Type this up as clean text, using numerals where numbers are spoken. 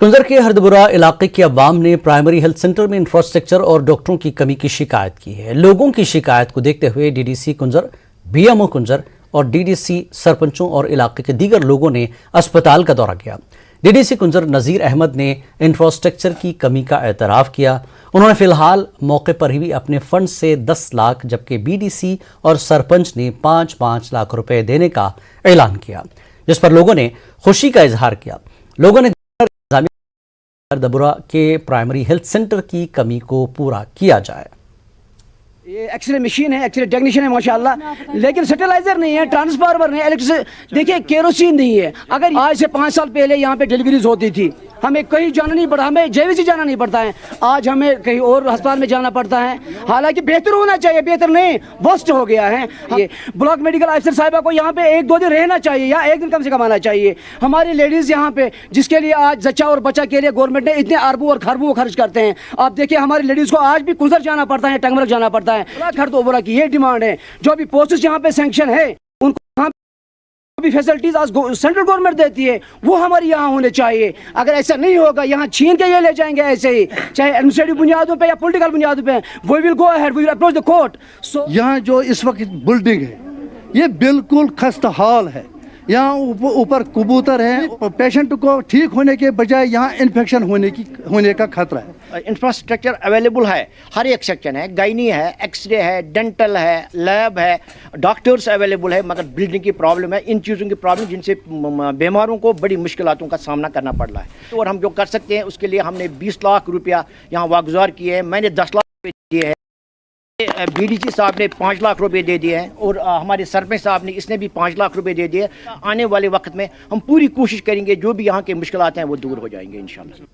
کنزر کے ہردبرا علاقے کے عوام نے پرائمری ہیلتھ سینٹر میں انفراسٹرکچر اور ڈاکٹروں کی کمی کی شکایت کی ہے۔ لوگوں کی شکایت کو دیکھتے ہوئے D D C کنزر، B M O کنزر اور ڈی ڈی سی سرپنچوں اور علاقے کے دیگر لوگوں نے اسپتال کا دورہ کیا۔ D D C کنزر Nazir Ahmad نے انفراسٹرکچر کی کمی کا اعتراف کیا۔ انہوں نے فی الحال موقع پر ہی اپنے فنڈ سے 10 لاکھ جبکہ بی ڈی سی اور سرپنچ نے 5 لاکھ روپے دینے کا اعلان کیا، جس پر لوگوں نے خوشی کا اظہار کیا۔ لوگوں نے ہردبرا کے پرائمری ہیلتھ سینٹر کی کمی کو پورا کیا جائے۔ یہ ایکس رے مشین ہے، ایکس رے ٹیکنیشین ہے ماشاءاللہ، لیکن سیٹلائزر نہیں ہے، ٹرانسفارمر نہیں ہے، الیکٹرسٹی دیکھیے کیروسین نہیں ہے۔ اگر آج سے 5 سال پہلے یہاں پہ ڈیلیوریز ہوتی تھی، ہمیں کہیں جانا نہیں پڑتا، ہمیں جے وی سی جانا نہیں پڑتا ہے، آج ہمیں کہیں اور ہسپتال میں جانا پڑتا ہے۔ حالانکہ بہتر ہونا چاہیے، بہتر نہیں، ورسٹ ہو گیا ہے۔ یہ بلاک میڈیکل آفیسر صاحبہ کو یہاں پہ 1-2 دن رہنا چاہیے یا 1 دن کم سے کم آنا چاہیے۔ ہماری لیڈیز یہاں پہ جس کے لیے آج زچہ اور بچہ کے لیے گورنمنٹ نے اتنے اربوں اور خربوں خرچ کرتے ہیں، آپ دیکھیں ہماری لیڈیز کو آج بھی کنزر جانا پڑتا ہے، ٹنگمرگ جانا پڑتا ہے۔ ہردبرا کی یہ ڈیمانڈ ہے، جو بھی پوسٹس یہاں پہ سینکشن ہے ان کو یہاں بھی فیسلٹیز سینٹرل گورنمنٹ دیتی ہے، وہ ہماری یہاں ہونے چاہیے۔ اگر ایسا نہیں ہوگا، یہاں چھین کے یہ لے جائیں گے ایسے ہی، چاہے ایڈمنسٹریٹو بنیادوں پہ یا پولیٹیکل بنیادوں پہ، we will go ahead, we will approach the court. یہاں جو اس وقت بلڈنگ ہے یہ بالکل خستہ حال ہے۔ یہاں اوپر کبوتر ہیں، پیشنٹ کو ٹھیک ہونے کے بجائے یہاں انفیکشن ہونے کا خطرہ ہے۔ انفراسٹرکچر اویلیبل ہے، ہر ایک سیکشن ہے، گائنی ہے، ایکس رے ہے، ڈینٹل ہے، لیب ہے، ڈاکٹرز اویلیبل ہے، مگر بلڈنگ کی پرابلم ہے، ان چیزوں کی پرابلم جن سے بیماروں کو بڑی مشکلاتوں کا سامنا کرنا پڑ رہا ہے۔ اور ہم جو کر سکتے ہیں اس کے لیے ہم نے 20 لاکھ روپیہ یہاں واگزار کیے ہیں، میں نے 10 لاکھ روپے دیے ہیں، بی ڈی سی صاحب نے 5 لاکھ روپے دے دیے ہیں، اور ہمارے سرپنچ صاحب نے اس نے بھی 5 لاکھ روپے دے دیے۔ آنے والے وقت میں ہم پوری کوشش کریں گے جو بھی یہاں کے مشکلات ہیں وہ دور ہو جائیں گے انشاءاللہ۔